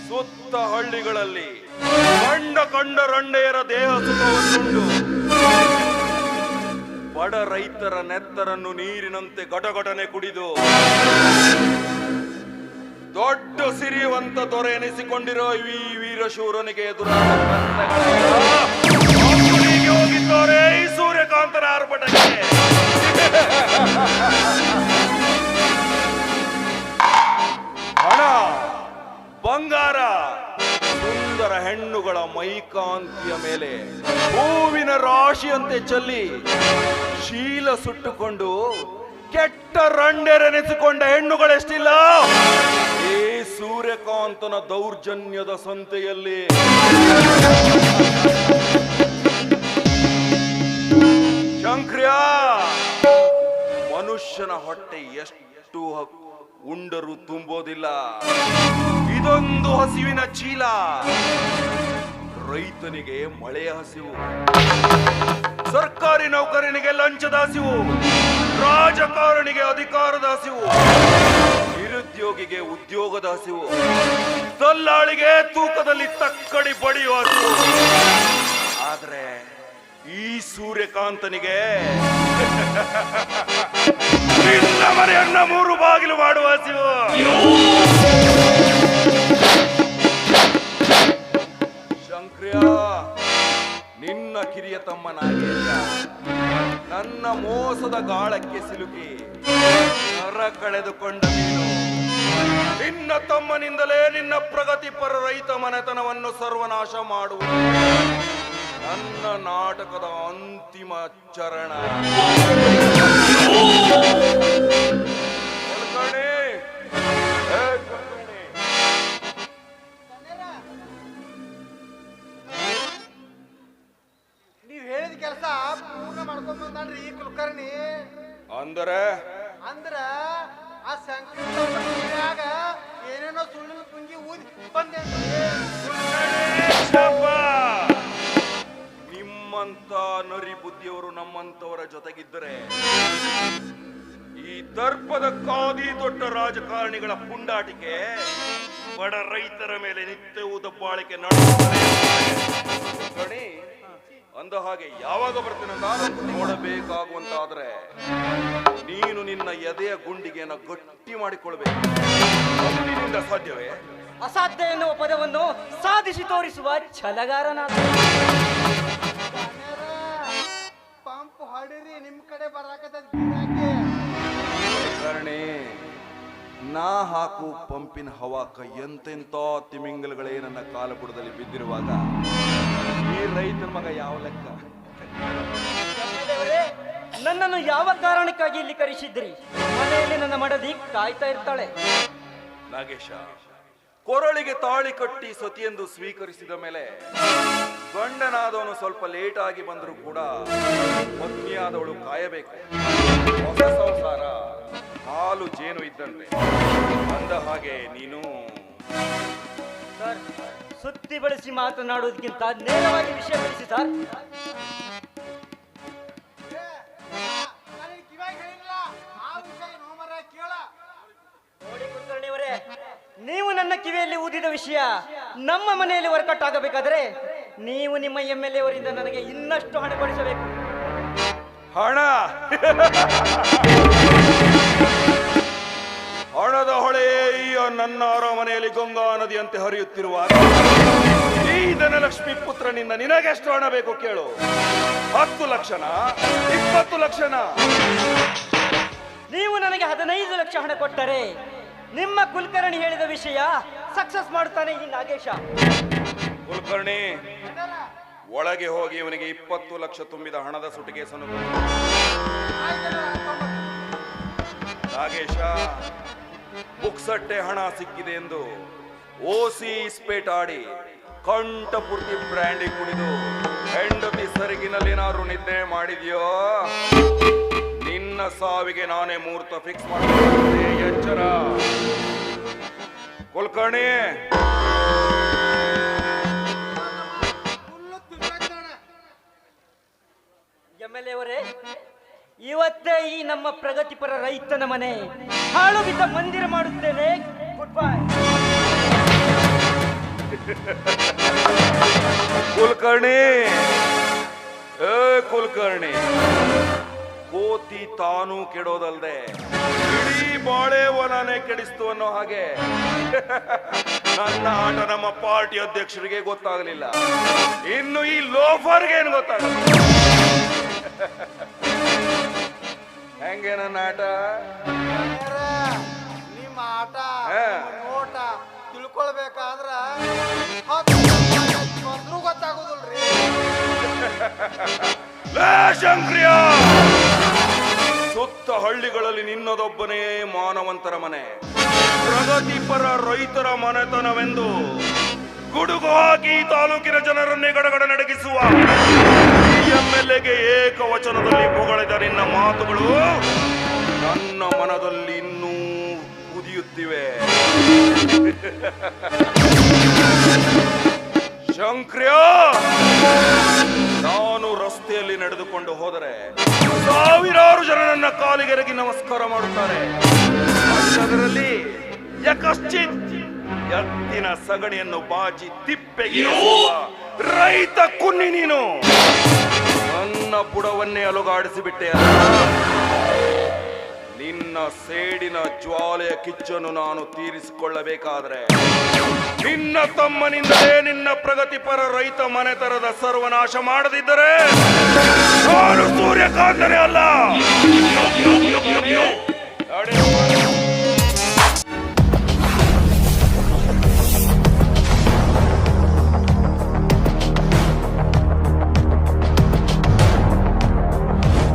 S6: ಸುತ್ತ ಹಳ್ಳಿಗಳಲ್ಲಿ ಕಂಡ ರಂಡೆಯರ ದೇಹ ಸುಖವನ್ನುಂಡು ಬಡ ರೈತರ ನೆತ್ತರನ್ನು ನೀರಿನಂತೆ ಘಟಘಟನೆ ಕುಡಿದು ದೊಡ್ಡ ಸಿರಿವಂತ ದೊರೆ ಎನಿಸಿಕೊಂಡಿರೋ ಈ ವೀರಶೂರನಿಗೆ ಎದುರಾದ ಕಂದಗಳಿಗೆ ಹೋಗಿದ್ದಾರೆ ಈ ಸೂರ್ಯಕಾಂತನ ಆರ್ಭಟಕ್ಕೆ. ಹಣ, ಬಂಗಾರ, ಸುಂದರ ಹೆಣ್ಣುಗಳ ಮೈಕಾಂತಿಯ ಮೇಲೆ ಹೂವಿನ ರಾಶಿಯಂತೆ ಚೆಲ್ಲಿ ಶೀಲ ಸುಟ್ಟುಕೊಂಡು ಕೆಟ್ಟ ರಂಡೆರೆನಿಸಿಕೊಂಡ ಹೆಣ್ಣುಗಳೆಷ್ಟಿಲ್ಲ ಈ ಸೂರ್ಯಕಾಂತನ ದೌರ್ಜನ್ಯದ ಸಂತೆಯಲ್ಲಿ. ಶಂಕ್ರಿಯ, ಮನುಷ್ಯನ ಹೊಟ್ಟೆ ಎಷ್ಟು ಉಂಡರೂ ತುಂಬೋದಿಲ್ಲ, ಇದೊಂದು ಹಸಿವಿನ ಚೀಲ. ರೈತನಿಗೆ ಮಳೆಯ ಹಸಿವು, ಸರ್ಕಾರಿ ನೌಕರನಿಗೆ ಲಂಚದ ಹಸಿವು, ರಾಜಕಾರಣಿಗೆ ಅಧಿಕಾರದ ಹಸಿವು, ನಿರುದ್ಯೋಗಿಗೆ ಉದ್ಯೋಗದ ಹಸಿವು, ದಲ್ಲಾಳಿಗೆ ತೂಕದಲ್ಲಿ ತಕ್ಕಡಿ ಬಡಿಯುವ ಹಸಿವು. ಆದ್ರೆ ಈ ಸೂರ್ಯಕಾಂತನಿಗೆ ನಿನ್ನ ಮನೆಯನ್ನ 3 ಬಾಗಿಲು ಮಾಡುವ ಹಸಿವು. ಶಂಕ್ರಿಯ, ನಿನ್ನ ಕಿರಿಯ ತಮ್ಮ ನಾಗೇಶ ನನ್ನ ಮೋಸದ ಗಾಳಕ್ಕೆ ಸಿಲುಕಿ ನರ ಕಳೆದುಕೊಂಡ ನೀನು ನಿನ್ನ ತಮ್ಮನಿಂದಲೇ ನಿನ್ನ ಪ್ರಗತಿಪರ ರೈತ ಮನೆತನವನ್ನು ಸರ್ವನಾಶ ಮಾಡುವುದು ನನ್ನ ನಾಟಕದ ಅಂತಿಮ ಚರಣ.
S1: ನೀವ್ ಹೇಳಿದ ಕೆಲಸ ಪೂರ್ಣ ಮಾಡ್ಕೊಂಡ್ ಬಂದ್ರಿ ಈ ಕುಲಕರ್ಣಿ.
S6: ಅಂದರೆ
S1: ಅಂದ್ರ ಆ ಸಂಕಟ ಏನೇನೋ ಸುಳ್ಳಿನ ಪುಂಗಿ ಊದಿ ಬಂದೆ.
S6: ನಿಮ್ಮಂತ ನರಿ ಬುದ್ಧಿಯವರು ನಮ್ಮಂತವರ ಜೊತೆಗಿದ್ದರೆ ಈ ದರ್ಪದ ಕಾದಿ ದೊಡ್ಡ ರಾಜಕಾರಣಿಗಳ ಪುಂಡಾಟಿಕೆ ಬಡ ರೈತರ ಮೇಲೆ ನಿತ್ಯವೂ ದಬ್ಬಾಳಿಕೆ ನಡೆಸುತ್ತಾರೆ. ಅಂದ ಹಾಗೆ ಯಾವಾಗ ಬರ್ತೀನಿ ನಾನು ನೋಡಬೇಕಾಗುವಂತಾದ್ರೆ ನೀನು ನಿನ್ನ ಎದೆಯ ಗುಂಡಿಗೆಯನ್ನು ಗಟ್ಟಿ ಮಾಡಿಕೊಳ್ಬೇಕು. ಅದು ನಿನ್ನಿಂದ ಸಾಧ್ಯವೇ?
S7: ಅಸಾಧ್ಯ ಎನ್ನುವ ಪದವನ್ನು ಸಾಧಿಸಿ ತೋರಿಸುವ ಛಲಗಾರನಾದ.
S1: ಪಂಪ್ ಹೊಡಿರಿ, ನಿಮ್ ಕಡೆ ಬರಾಕತ್ತ.
S6: ಕಾರಣೆ ನಾ ಹಾಕು ಪಂಪಿನ ಹವಾಕ ಎಂತೆಂತ ತಿಮಿಂಗಲಗಳೇ ನನ್ನ ಕಾಲಬುಡದಲ್ಲಿ ಬಿದ್ದಿರುವಾಗ ಈ ರೈತನ ಮಗ ಯಾವ ಲೆಕ್ಕ?
S7: ನನ್ನನ್ನು ಯಾವ ಕಾರಣಕ್ಕಾಗಿ ಇಲ್ಲಿ ಕರೆಸಿದ್ರಿ? ಮನೆಯಲ್ಲಿ ನನ್ನ ಮಡದಿ ಕಾಯ್ತಾ ಇರ್ತಾಳೆ.
S6: ನಾಗೇಶ, ಕೊರಳಿಗೆ ತಾಳಿ ಕಟ್ಟಿ ಸತಿಯೆಂದು ಸ್ವೀಕರಿಸಿದ ಮೇಲೆ ಗಂಡನಾದವನು ಸ್ವಲ್ಪ ಲೇಟ್ ಆಗಿ ಬಂದರೂ ಕೂಡ ಪತ್ನಿಯಾದವಳು ಕಾಯಬೇಕು. ಹೊಸ ಸಂಸಾರ ಹಾಲು ಜೇನು ಇದ್ದಂತೆ. ಅಂದ ಹಾಗೆ ನೀನು
S7: ಸರ್, ಸುತ್ತಿ ಬಳಸಿ ಮಾತನಾಡುವುದಕ್ಕಿಂತ ನೇರವಾಗಿ ವಿಷಯ ತಿಳಿಸಿ ಸರ್. ನೋಡಿ ಕುಲಕರ್ಣಿಯವರೇ, ನೀವು ನನ್ನ ಕಿವಿಯಲ್ಲಿ ಊದಿದ ವಿಷಯ ನಮ್ಮ ಮನೆಯಲ್ಲಿ ವರ್ಕೌಟ್ ಆಗಬೇಕಾದ್ರೆ ನೀವು ನಿಮ್ಮ MLA ಅವರಿಂದ ನನಗೆ ಇನ್ನಷ್ಟು ಹಣ ಕೊಡಿಸಬೇಕು.
S6: ಹಣ ಹಣದ ಹೊಳೆಯೇ ಈ ನನ್ನ ಅರಮನೆಯಲ್ಲಿ ಗಂಗಾ ನದಿಯಂತೆ ಹರಿಯುತ್ತಿರುವಾಗ ಈ ಧನಲಕ್ಷ್ಮಿ ಪುತ್ರನಿಂದ ನಿನಗೆಷ್ಟು ಹಣ ಬೇಕು ಕೇಳು. 10 ಲಕ್ಷನ, 20 ಲಕ್ಷನ?
S7: ನೀವು ನನಗೆ 15 ಲಕ್ಷ ಹಣ ಕೊಟ್ಟರೆ ನಿಮ್ಮ ಕುಲಕರ್ಣಿ ಹೇಳಿದ ವಿಷಯ ಸಕ್ಸಸ್ ಮಾಡುತ್ತಾನೆ ಈ ನಾಗೇಶ.
S6: ಕುಲಕರ್ಣಿ, ಒಳಗೆ ಹೋಗಿ ಇವನಿಗೆ 20 ಲಕ್ಷ ತುಂಬಿದ ಹಣದ ಸುಟಿಕೇಸನ್ನು ಕೊಡು. ನಾಗೇಶ, ಬುಕ್ಸಟ್ಟೆ ಹಣ ಸಿಕ್ಕಿದೆ ಎಂದು ಓಸಿ ಇಸ್ಪೇಟ್ ಆಡಿ ಕಂಠಪೂರ್ತಿ ಬ್ರ್ಯಾಂಡಿ ಕುಡಿದು ಹೆಂಡತಿ ಸರಿಗಿನಲ್ಲೇನಾದ್ರೂ ನಿದ್ದೆ ಮಾಡಿದ್ಯೋ ನಿನ್ನ ಸಾವಿಗೆ ನಾನೇ ಮುಹೂರ್ತ ಫಿಕ್ಸ್ ಮಾಡ್ತೀನಿ. ಎಚ್ಚರ ಕುಲಕರ್ಣಿ.
S7: MLA ಅವರೇ, ಇವತ್ತೇ ಈ ನಮ್ಮ ಪ್ರಗತಿಪರ ರೈತನ ಮನೆ ಹಾಳು ಬಿದ್ದ ಮಂದಿರ ಮಾಡುತ್ತೇನೆ. Good bye.
S6: ಕುಲಕರ್ಣಿ, ಏ ಕುಲಕರ್ಣಿ, ಕೋತಿ ತಾನು ಕೆಡೋದಲ್ದೆ ಇಡೀ ಬಾಳೆವನನೇ ಕೆಡಿಸ್ತು ಅನ್ನೋ ಹಾಗೆ ನನ್ನ ಆಟ ನಮ್ಮ ಪಾರ್ಟಿ ಅಧ್ಯಕ್ಷರಿಗೆ ಗೊತ್ತಾಗಲಿಲ್ಲ, ಇನ್ನು ಈ ಲೋಫರ್ಗೆ ಏನು ಗೊತ್ತಾಗಲ್ಲ. ಹೆಂಗೆ ನನ್ನ ಆಟ?
S1: ನಿಮ್ಮ ಆಟ
S6: ಹಾ.
S1: ನೋಟ ತಿಳ್ಕೊಳ್ಬೇಕಾದ್ರ ಬಂದ್ರೂ ಗೊತ್ತಾಗೋದಿಲ್ರಿ.
S6: ಲೇ ಶಂಕ್ರಿಯ, ಸುತ್ತ ಹಳ್ಳಿಗಳಲ್ಲಿ ನಿನ್ನದೊಬ್ಬನೇ ಮಾನವಂತರ ಮನೆ, ಪ್ರಗತಿಪರ ರೈತರ ಮನೆತನವೆಂದು ಗುಡುಗು ಹಾಕಿ ತಾಲೂಕಿನ ಜನರನ್ನೇ ಗಡಗಡ ನಡಗಿಸುವ MLAಗೆ ಏಕವಚನದಲ್ಲಿ ಹೊಗಳಿದ ನಿನ್ನ ಮಾತುಗಳು ನನ್ನ ಮನದಲ್ಲಿ ಇನ್ನೂ ಕುದಿಯುತ್ತಿವೆ. ಶಂಕ್ರಿಯ, ನಾನು ರಸ್ತೆಯಲ್ಲಿ ನಡೆದುಕೊಂಡು ಹೋದರೆ ಸಾವಿರಾರು ಜನ ನನ್ನ ಕಾಲಿಗೆರಗಿ ನಮಸ್ಕಾರ ಮಾಡುತ್ತಾರೆ. ಅದರಲ್ಲಿ ಯಕಶ್ಚಿತ್ ಎತ್ತಿನ ಸಗಣಿಯನ್ನು ಬಾಚಿ ತಿಪ್ಪೆಗೆ ರೈತ ಕುನ್ನಿ ನೀನು ನನ್ನ ಬುಡವನ್ನೇ ಅಲುಗಾಡಿಸಿಬಿಟ್ಟೆ. ನಿನ್ನ ಸೇಡಿನ ಜ್ವಾಲೆಯ ಕಿಚ್ಚನ್ನು ನಾನು ತೀರಿಸಿಕೊಳ್ಳಬೇಕಾದ್ರೆ ನಿನ್ನ ತಮ್ಮನಿಂದಲೇ ನಿನ್ನ ಪ್ರಗತಿಪರ ರೈತ ಮನೆತನದ ಸರ್ವನಾಶ ಮಾಡದಿದ್ದರೆ ನಾನು ಸೂರ್ಯಕಾಂತನೇ ಅಲ್ಲ.